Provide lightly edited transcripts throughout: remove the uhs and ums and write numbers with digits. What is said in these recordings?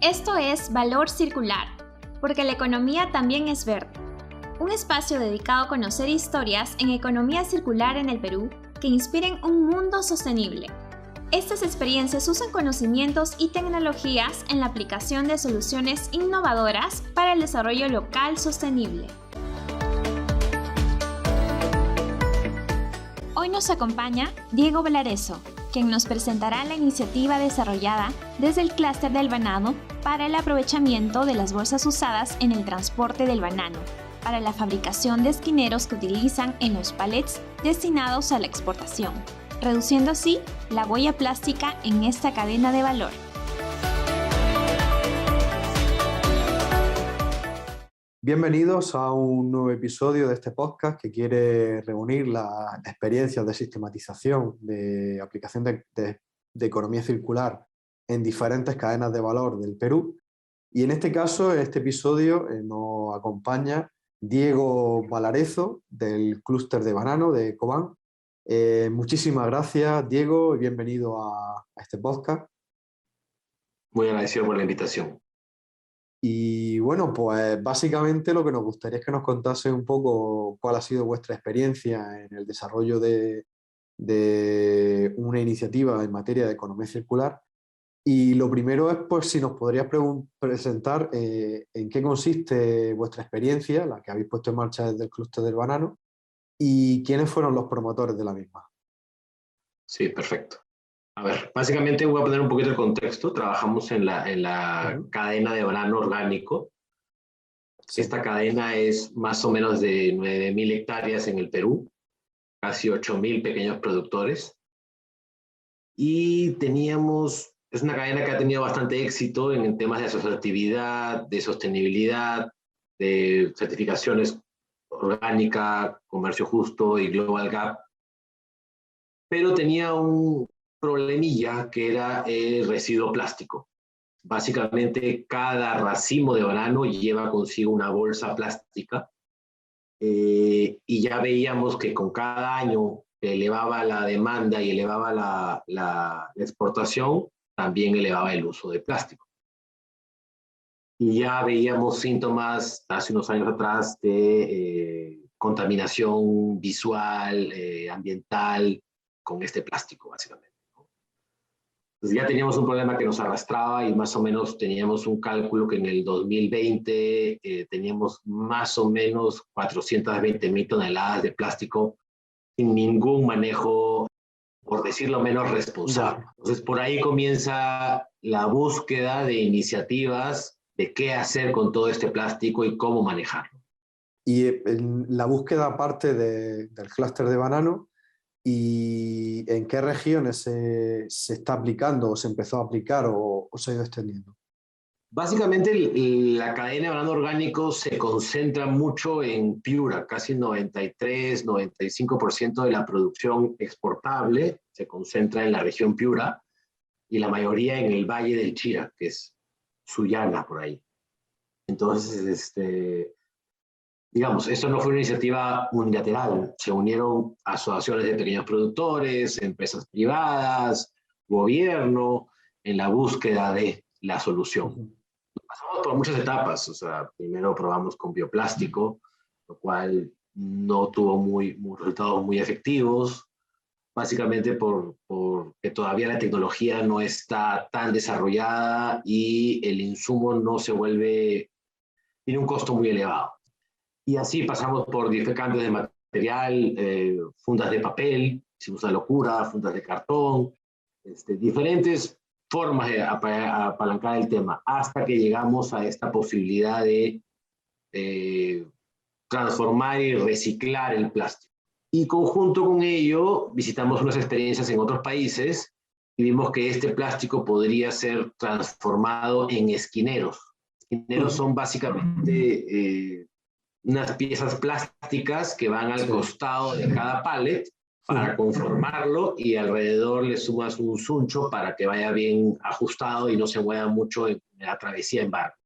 Esto es Valor Circular, porque la economía también es verde. Un espacio dedicado a conocer historias en economía circular en el Perú que inspiren un mundo sostenible. Estas experiencias usan conocimientos y tecnologías en la aplicación de soluciones innovadoras para el desarrollo local sostenible. Hoy nos acompaña Diego Valareso, quien nos presentará la iniciativa desarrollada desde el clúster del banano para el aprovechamiento de las bolsas usadas en el transporte del banano, para la fabricación de esquineros que utilizan en los palets destinados a la exportación, reduciendo así la huella plástica en esta cadena de valor. Bienvenidos a un nuevo episodio de este podcast que quiere reunir las experiencias de sistematización, de aplicación de economía circular en diferentes cadenas de valor del Perú. Y en este caso, en este episodio, nos acompaña Diego Valareso del clúster de banano de Cobán. Muchísimas gracias, Diego, y bienvenido a este podcast. Muy agradecido por la invitación. Y bueno, pues básicamente lo que nos gustaría es que nos contase un poco cuál ha sido vuestra experiencia en el desarrollo de una iniciativa en materia de economía circular. Y lo primero es, pues, si nos podrías presentar en qué consiste vuestra experiencia, la que habéis puesto en marcha desde el clúster del banano, y quiénes fueron los promotores de la misma. Sí, perfecto. A ver, básicamente voy a poner un poquito de contexto. Trabajamos en la cadena de banano orgánico. Sí. Esta cadena es más o menos de 9.000 hectáreas en el Perú, casi 8.000 pequeños productores. Y es una cadena que ha tenido bastante éxito en temas de asociatividad, de sostenibilidad, de certificaciones orgánica, comercio justo y Global Gap. Pero tenía un problemilla que era el residuo plástico. Básicamente cada racimo de banano lleva consigo una bolsa plástica y ya veíamos que con cada año que elevaba la demanda y elevaba la exportación, también elevaba el uso de plástico. Y ya veíamos síntomas hace unos años atrás de contaminación visual, ambiental, con este plástico, básicamente. Entonces ya teníamos un problema que nos arrastraba y más o menos teníamos un cálculo que en el 2020 teníamos más o menos 420.000 toneladas de plástico sin ningún manejo, por decirlo menos, responsable. Entonces por ahí comienza la búsqueda de iniciativas de qué hacer con todo este plástico y cómo manejarlo. Y en la búsqueda parte del clúster de banano, ¿y en qué regiones se está aplicando o se empezó a aplicar o se ha ido extendiendo? Básicamente la cadena de banano orgánico se concentra mucho en Piura, casi 93-95% de la producción exportable se concentra en la región Piura y la mayoría en el Valle del Chira, que es Sullana por ahí. Entonces, digamos, esto no fue una iniciativa unilateral, se unieron asociaciones de pequeños productores, empresas privadas, gobierno, en la búsqueda de la solución. Pasamos por muchas etapas, o sea, primero probamos con bioplástico, lo cual no tuvo resultados muy efectivos, básicamente porque todavía la tecnología no está tan desarrollada y el insumo tiene un costo muy elevado. Y así pasamos por diferentes cambios de material, fundas de papel, hicimos una locura, fundas de cartón, diferentes formas de apalancar el tema, hasta que llegamos a esta posibilidad de transformar y reciclar el plástico. Y conjunto con ello, visitamos unas experiencias en otros países y vimos que este plástico podría ser transformado en esquineros. Esquineros son básicamente unas piezas plásticas que van al costado de cada pallet para conformarlo y alrededor le sumas un suncho para que vaya bien ajustado y no se mueva mucho en la travesía en barco.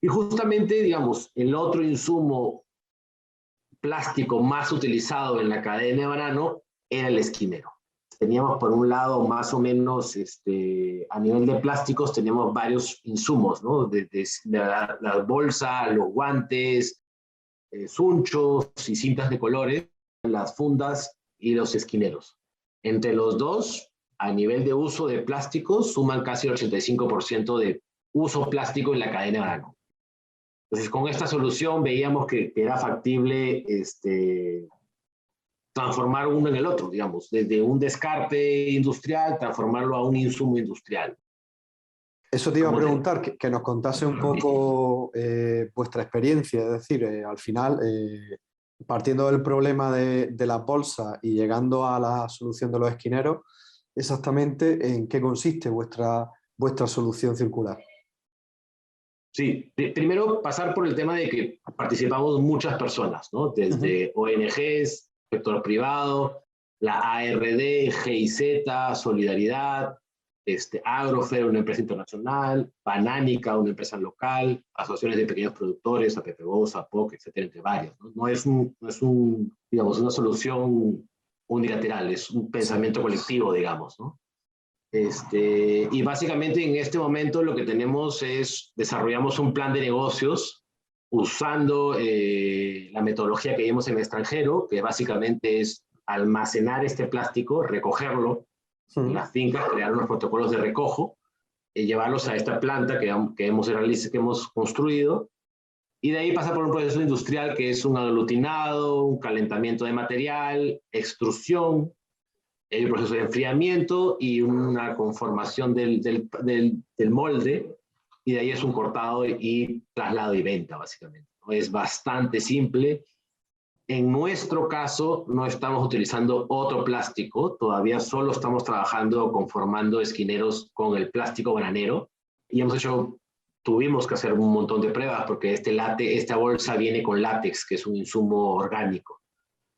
Y justamente, digamos, el otro insumo plástico más utilizado en la cadena de banano era el esquinero. teníamos por un lado más o menos, a nivel de plásticos, teníamos varios insumos, ¿no? Desde la bolsa, los guantes, sunchos y cintas de colores, las fundas y los esquineros. Entre los dos, a nivel de uso de plásticos, suman casi el 85% de uso plástico en la cadena de banano. Entonces, con esta solución veíamos que era factible transformar uno en el otro, digamos, desde un descarte industrial, transformarlo a un insumo industrial. Eso te iba a preguntar, que nos contase un poco vuestra experiencia, es decir, al final, partiendo del problema de la bolsa y llegando a la solución de los esquineros, exactamente en qué consiste vuestra solución circular. Sí, primero pasar por el tema de que participamos muchas personas, ¿no? Desde ONGs, sector privado, la ARD, GIZ, Solidaridad, Agrofer, una empresa internacional, Banánica, una empresa local, asociaciones de pequeños productores, APPBOS, APOC, etcétera, entre varios, ¿no? No es digamos, una solución unilateral, es un pensamiento colectivo, digamos, ¿no? Y básicamente en este momento lo que tenemos es, desarrollamos un plan de negocios usando la metodología que vimos en el extranjero, que básicamente es almacenar este plástico, recogerlo en las fincas, crear unos protocolos de recojo, y llevarlos a esta planta que hemos construido, y de ahí pasa por un proceso industrial que es un aglutinado, un calentamiento de material, extrusión, el proceso de enfriamiento y una conformación del molde, y de ahí es un cortado y traslado y venta, básicamente. Es bastante simple. En nuestro caso, no estamos utilizando otro plástico, todavía solo estamos trabajando conformando esquineros con el plástico bananero, y tuvimos que hacer un montón de pruebas porque esta bolsa viene con látex, que es un insumo orgánico.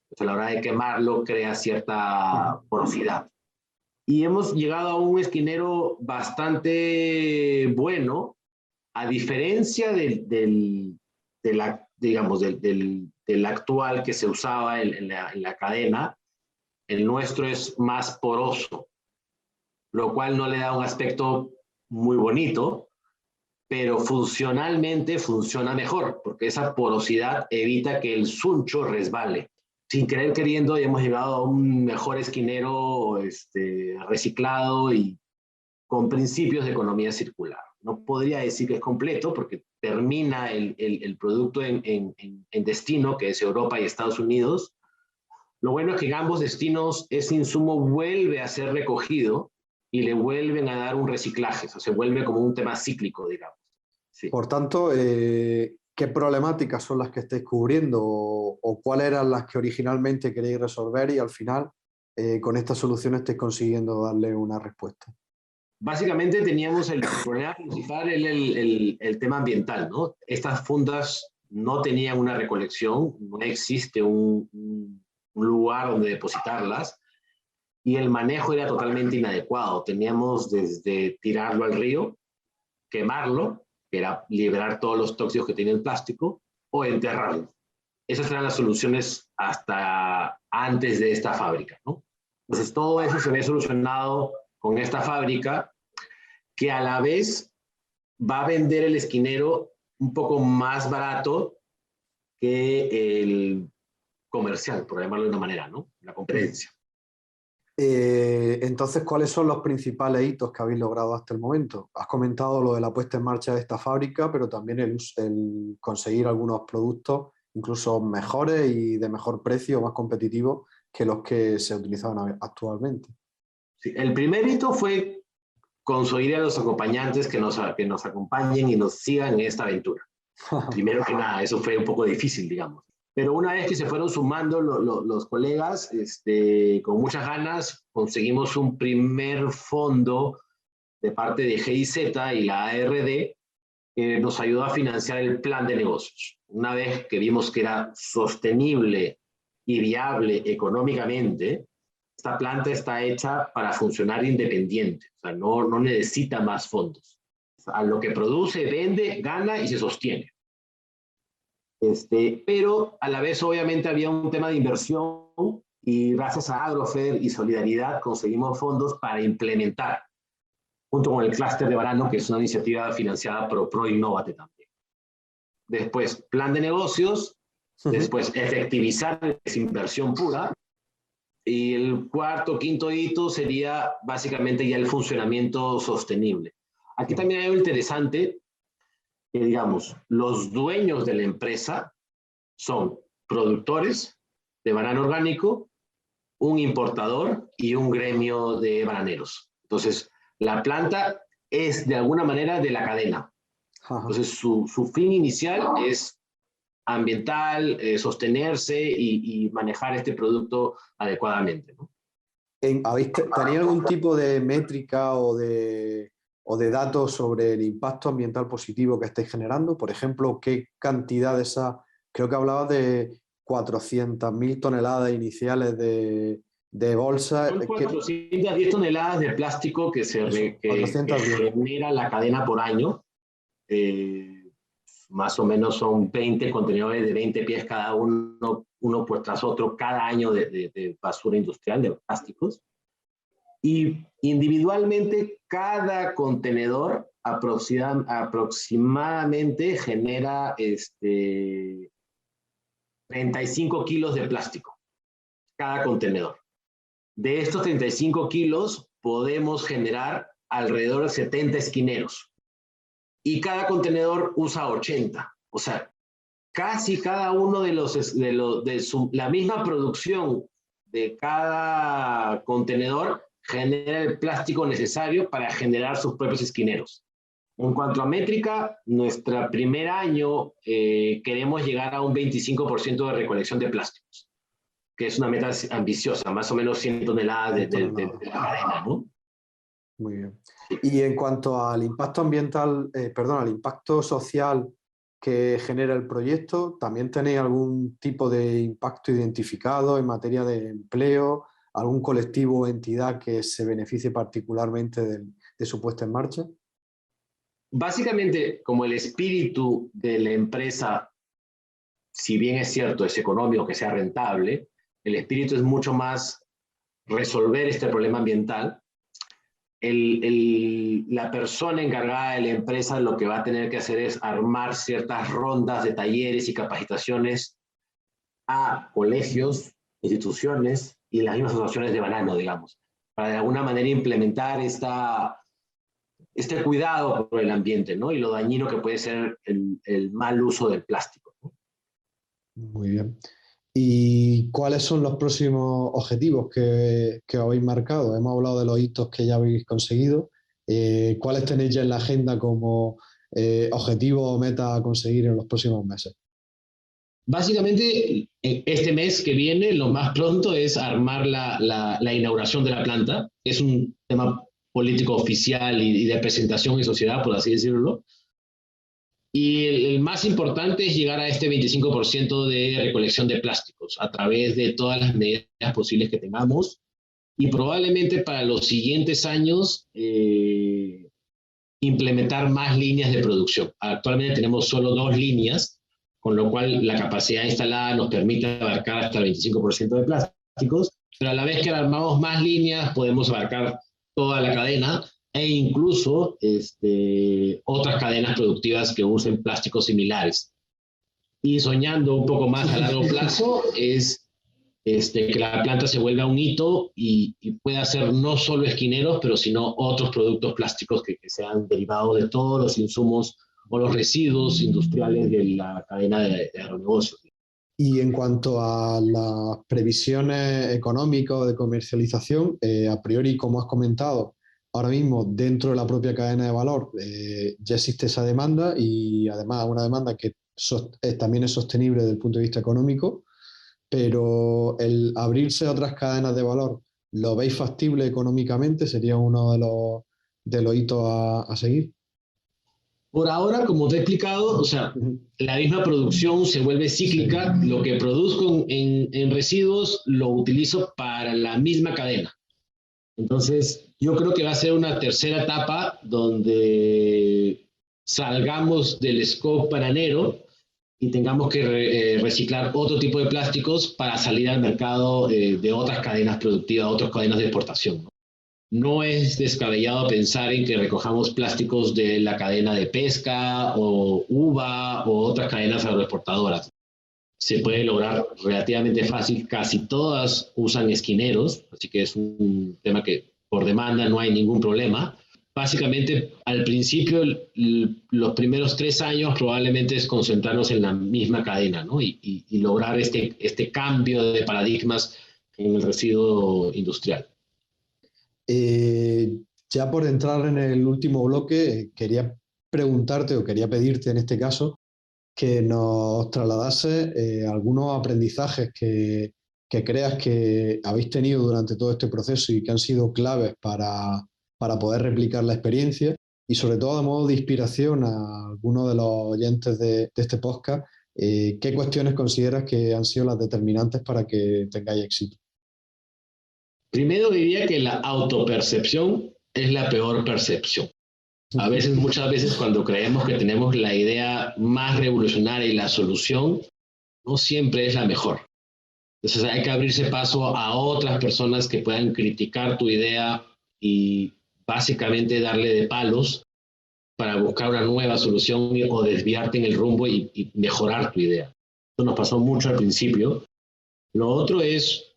Entonces, a la hora de quemarlo, crea cierta porosidad. Y hemos llegado a un esquinero bastante bueno, a diferencia del actual que se usaba en la cadena. El nuestro es más poroso, lo cual no le da un aspecto muy bonito, pero funcionalmente funciona mejor, porque esa porosidad evita que el suncho resbale. Sin querer queriendo, hemos llegado a un mejor esquinero reciclado y con principios de economía circular. No podría decir que es completo porque termina el producto en destino, que es Europa y Estados Unidos. Lo bueno es que en ambos destinos ese insumo vuelve a ser recogido y le vuelven a dar un reciclaje, o sea, se vuelve como un tema cíclico, digamos. Sí. Por tanto, ¿qué problemáticas son las que estáis cubriendo o cuáles eran las que originalmente queréis resolver y al final con estas soluciones estáis consiguiendo darle una respuesta? Básicamente teníamos el problema principal, el tema ambiental, ¿no? Estas fundas no tenían una recolección, no existe un lugar donde depositarlas y el manejo era totalmente inadecuado. Teníamos desde tirarlo al río, quemarlo, que era liberar todos los tóxicos que tiene el plástico, o enterrarlo. Esas eran las soluciones hasta antes de esta fábrica, ¿no? Entonces todo eso se ve solucionado con esta fábrica, que a la vez va a vender el esquinero un poco más barato que el comercial, por llamarlo de una manera, ¿no? La competencia. Entonces, ¿cuáles son los principales hitos que habéis logrado hasta el momento? Has comentado lo de la puesta en marcha de esta fábrica, pero también el conseguir algunos productos incluso mejores y de mejor precio, más competitivos que los que se utilizaban actualmente. Sí, el primer hito fue conseguir a los acompañantes que nos acompañen y nos sigan en esta aventura. Primero que nada, eso fue un poco difícil, digamos. Pero una vez que se fueron sumando los colegas, con muchas ganas, conseguimos un primer fondo de parte de GIZ y la ARD que nos ayudó a financiar el plan de negocios. Una vez que vimos que era sostenible y viable económicamente, esta planta está hecha para funcionar independiente, o sea, no necesita más fondos. A lo que produce, vende, gana y se sostiene. Pero a la vez obviamente había un tema de inversión Y gracias a Agrofer y Solidaridad conseguimos fondos para implementar, junto con el clúster de banano, que es una iniciativa financiada por ProInnovate también. Después, plan de negocios, después efectivizar esa inversión pura, y el cuarto, quinto hito sería básicamente ya el funcionamiento sostenible. Aquí también hay algo interesante, que digamos, los dueños de la empresa son productores de banano orgánico, un importador y un gremio de bananeros. Entonces, la planta es de alguna manera de la cadena. Entonces, su fin inicial es ambiental, sostenerse y manejar este producto adecuadamente, ¿no? ¿Tenía algún tipo de métrica o de datos sobre el impacto ambiental positivo que estáis generando? Por ejemplo, ¿qué cantidad de esa? Creo que hablabas de 400.000 toneladas iniciales de bolsas. Son 410 toneladas de plástico que genera la cadena por año. Más o menos son 20 contenedores de 20 pies cada uno, uno pues tras otro, cada año de basura industrial, de plásticos. Y individualmente, cada contenedor aproximadamente genera 35 kilos de plástico, cada contenedor. De estos 35 kilos podemos generar alrededor de 70 esquineros. Y cada contenedor usa 80. O sea, casi cada uno la misma producción de cada contenedor genera el plástico necesario para generar sus propios esquineros. En cuanto a métrica, nuestro primer año queremos llegar a un 25% de recolección de plásticos, que es una meta ambiciosa, más o menos 100 toneladas de la cadena, ¿no? Muy bien. Y en cuanto al impacto ambiental, al impacto social que genera el proyecto, ¿también tenéis algún tipo de impacto identificado en materia de empleo, algún colectivo o entidad que se beneficie particularmente de su puesta en marcha? Básicamente, como el espíritu de la empresa, si bien es cierto, es económico, que sea rentable, el espíritu es mucho más resolver este problema ambiental. La persona encargada de la empresa lo que va a tener que hacer es armar ciertas rondas de talleres y capacitaciones a colegios, instituciones y las mismas asociaciones de banano, digamos, para de alguna manera implementar este cuidado por el ambiente, ¿no? Y lo dañino que puede ser el mal uso del plástico, ¿no? Muy bien. ¿Y cuáles son los próximos objetivos que habéis marcado? Hemos hablado de los hitos que ya habéis conseguido. ¿Cuáles tenéis ya en la agenda como objetivos o metas a conseguir en los próximos meses? Básicamente, este mes que viene, lo más pronto es armar la inauguración de la planta. Es un tema político oficial y de presentación en sociedad, por así decirlo. Y el más importante es llegar a este 25% de recolección de plásticos a través de todas las medidas posibles que tengamos. Y probablemente para los siguientes años implementar más líneas de producción. Actualmente tenemos solo 2 líneas, con lo cual la capacidad instalada nos permite abarcar hasta el 25% de plásticos, pero a la vez que armamos más líneas podemos abarcar toda la cadena e incluso otras cadenas productivas que usen plásticos similares. Y soñando un poco más a largo plazo es que la planta se vuelva un hito y pueda hacer no solo esquineros, pero sino otros productos plásticos que sean derivados de todos los insumos o los residuos industriales de la cadena de agronegocios. Y en cuanto a las previsiones económicas de comercialización, a priori, como has comentado, ahora mismo dentro de la propia cadena de valor ya existe esa demanda y además una demanda que también es sostenible desde el punto de vista económico, pero el abrirse a otras cadenas de valor, ¿lo veis factible económicamente? ¿Sería uno de los hitos a seguir? Por ahora, como te he explicado, o sea, la misma producción se vuelve cíclica. Sí. Lo que produzco en residuos lo utilizo para la misma cadena. Entonces, yo creo que va a ser una tercera etapa donde salgamos del scope bananero y tengamos que reciclar otro tipo de plásticos para salir al mercado de otras cadenas productivas, otras cadenas de exportación, ¿no? No es descabellado pensar en que recojamos plásticos de la cadena de pesca o uva o otras cadenas agroexportadoras. Se puede lograr relativamente fácil, casi todas usan esquineros, así que es un tema que por demanda no hay ningún problema. Básicamente, al principio, los primeros 3 años probablemente es concentrarnos en la misma cadena, ¿no? Y lograr este cambio de paradigmas en el residuo industrial. Ya por entrar en el último bloque, quería preguntarte o quería pedirte en este caso que nos trasladase algunos aprendizajes que creas que habéis tenido durante todo este proceso y que han sido claves para poder replicar la experiencia y sobre todo a modo de inspiración a algunos de los oyentes de este podcast, ¿qué cuestiones consideras que han sido las determinantes para que tengáis éxito? Primero diría que la autopercepción es la peor percepción. A veces, muchas veces, cuando creemos que tenemos la idea más revolucionaria y la solución, no siempre es la mejor. Entonces hay que abrirse paso a otras personas que puedan criticar tu idea y básicamente darle de palos para buscar una nueva solución o desviarte en el rumbo y mejorar tu idea. Eso nos pasó mucho al principio. Lo otro es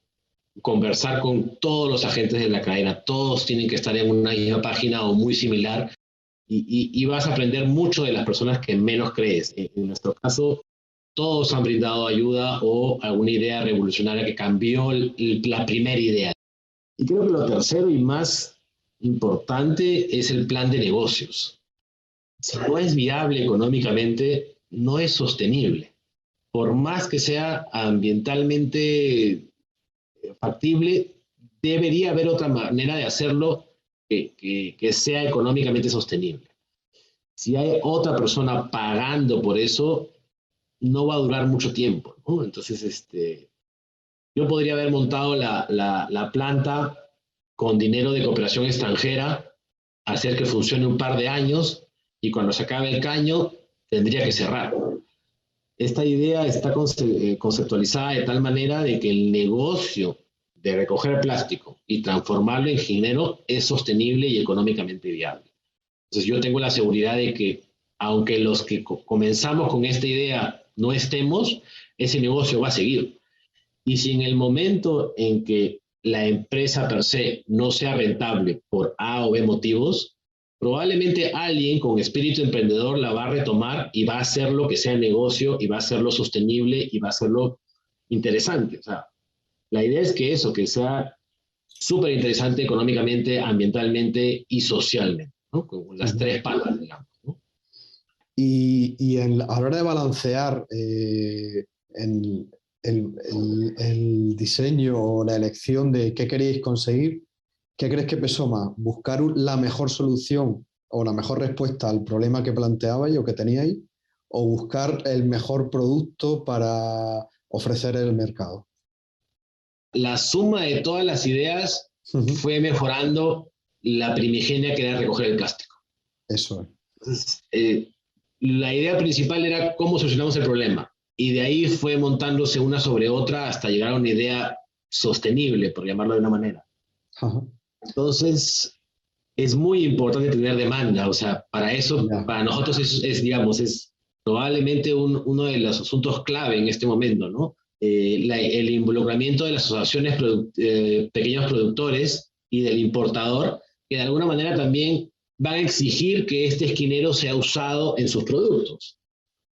conversar con todos los agentes de la cadena. Todos tienen que estar en una misma página o muy similar y vas a aprender mucho de las personas que menos crees. En nuestro caso, todos han brindado ayuda o alguna idea revolucionaria que cambió la primera idea. Y creo que lo tercero y más importante es el plan de negocios. Si no es viable económicamente, no es sostenible. Por más que sea ambientalmente factible, debería haber otra manera de hacerlo que sea económicamente sostenible. Si hay otra persona pagando por eso, no va a durar mucho tiempo, ¿no? Entonces, yo podría haber montado la planta con dinero de cooperación extranjera, hacer que funcione un par de años y cuando se acabe el caño tendría que cerrar. Esta idea está conceptualizada de tal manera de que el negocio de recoger plástico y transformarlo en dinero es sostenible y económicamente viable. Entonces yo tengo la seguridad de que aunque los que comenzamos con esta idea no estemos, ese negocio va a seguir. Y si en el momento en que la empresa per se no sea rentable por A o B motivos, probablemente alguien con espíritu emprendedor la va a retomar y va a hacerlo que sea negocio y va a hacerlo sostenible y va a hacerlo interesante. O sea, la idea es que eso, que sea súper interesante económicamente, ambientalmente y socialmente, ¿no? Con las 3 patas, digamos, ¿no? Y a la hora de balancear el diseño o la elección de qué queréis conseguir, ¿qué crees que pesó más? ¿Buscar la mejor solución o la mejor respuesta al problema que planteabais o que teníais? ¿O buscar el mejor producto para ofrecer en el mercado? La suma de todas las ideas fue mejorando la primigenia que era recoger el plástico. Eso es. Entonces, la idea principal era cómo solucionamos el problema. Y de ahí fue montándose una sobre otra hasta llegar a una idea sostenible, por llamarlo de una manera. Ajá. Entonces, es muy importante tener demanda. O sea, para eso, para nosotros digamos, es probablemente uno de los asuntos clave en este momento, ¿no? El involucramiento de las asociaciones pequeños productores y del importador, que de alguna manera también van a exigir que este esquinero sea usado en sus productos,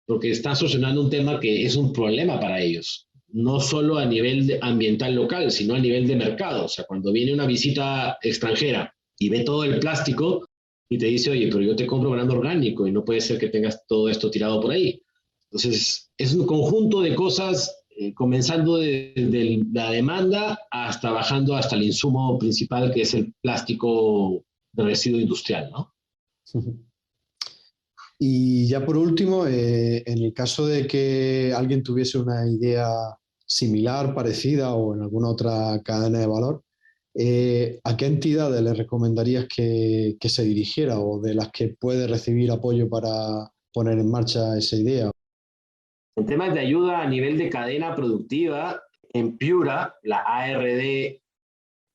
porque están solucionando un tema que es un problema para ellos, no solo a nivel ambiental local, sino a nivel de mercado. O sea, cuando viene una visita extranjera y ve todo el plástico y te dice, oye, pero yo te compro grano orgánico y no puede ser que tengas todo esto tirado por ahí. Entonces, es un conjunto de cosas, comenzando de la demanda hasta bajando hasta el insumo principal, que es el plástico de residuo industrial, ¿no? Y ya por último, en el caso de que alguien tuviese una idea similar, parecida o en alguna otra cadena de valor, ¿a qué entidades le recomendarías que se dirigiera o de las que puede recibir apoyo para poner en marcha esa idea? En temas de ayuda a nivel de cadena productiva, en Piura, la ARD,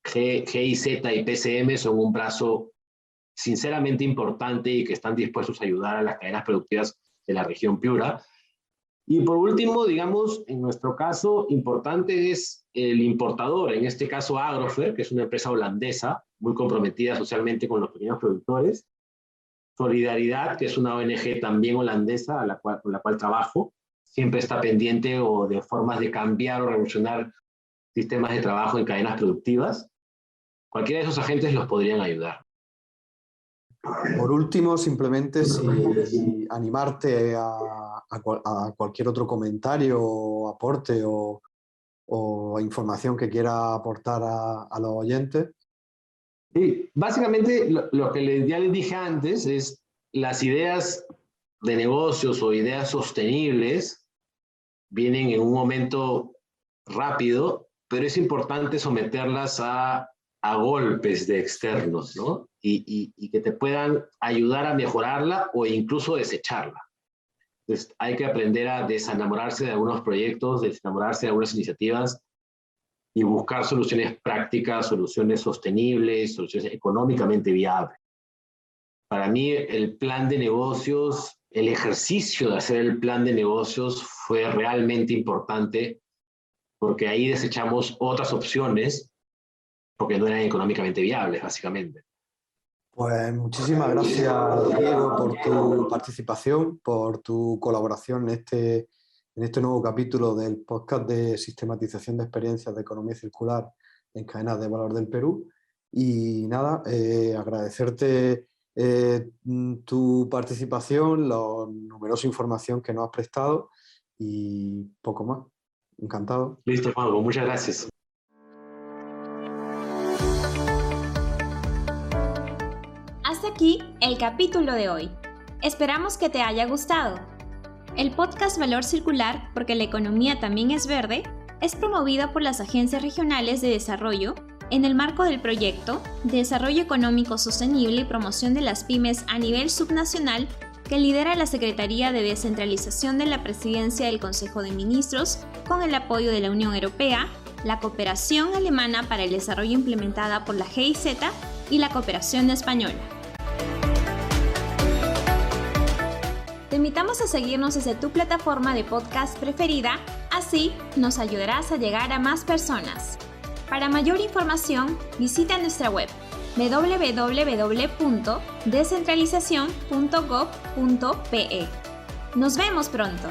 GIZ y PCM son un brazo sinceramente importante y que están dispuestos a ayudar a las cadenas productivas de la región Piura. Y por último, digamos, en nuestro caso, importante es el importador, en este caso Agrofer, que es una empresa holandesa muy comprometida socialmente con los pequeños productores. Solidaridad, que es una ONG también holandesa con la cual trabajo, siempre está pendiente o de formas de cambiar o revolucionar sistemas de trabajo en cadenas productivas. Cualquiera de esos agentes los podrían ayudar. Por último, simplemente si animarte a cualquier otro comentario o aporte o información que quiera aportar a los oyentes. Sí, básicamente lo que ya les dije antes es las ideas de negocios o ideas sostenibles vienen en un momento rápido, pero es importante someterlas a golpes de externos, ¿no? Y que te puedan ayudar a mejorarla o incluso desecharla. Entonces, hay que aprender a desenamorarse de algunos proyectos, desenamorarse de algunas iniciativas y buscar soluciones prácticas, soluciones sostenibles, soluciones económicamente viables. Para mí, el plan de negocios, el ejercicio de hacer el plan de negocios fue realmente importante porque ahí desechamos otras opciones porque no eran económicamente viables, básicamente. Pues muchísimas gracias, Diego, por tu participación, por tu colaboración en este nuevo capítulo del podcast de sistematización de experiencias de economía circular en cadenas de valor del Perú. Y nada, agradecerte tu participación, la numerosa información que nos has prestado y poco más. Encantado. Listo, Juanjo, muchas gracias. Hasta aquí el capítulo de hoy. Esperamos que te haya gustado. El podcast Valor Circular, porque la economía también es verde, es promovido por las agencias regionales de desarrollo en el marco del proyecto Desarrollo Económico Sostenible y Promoción de las Pymes a nivel subnacional que lidera la Secretaría de Descentralización de la Presidencia del Consejo de Ministros con el apoyo de la Unión Europea, la Cooperación Alemana para el Desarrollo implementada por la GIZ y la Cooperación Española. Te invitamos a seguirnos desde tu plataforma de podcast preferida, así nos ayudarás a llegar a más personas. Para mayor información, visita nuestra web www.descentralizacion.gov.pe. Nos vemos pronto.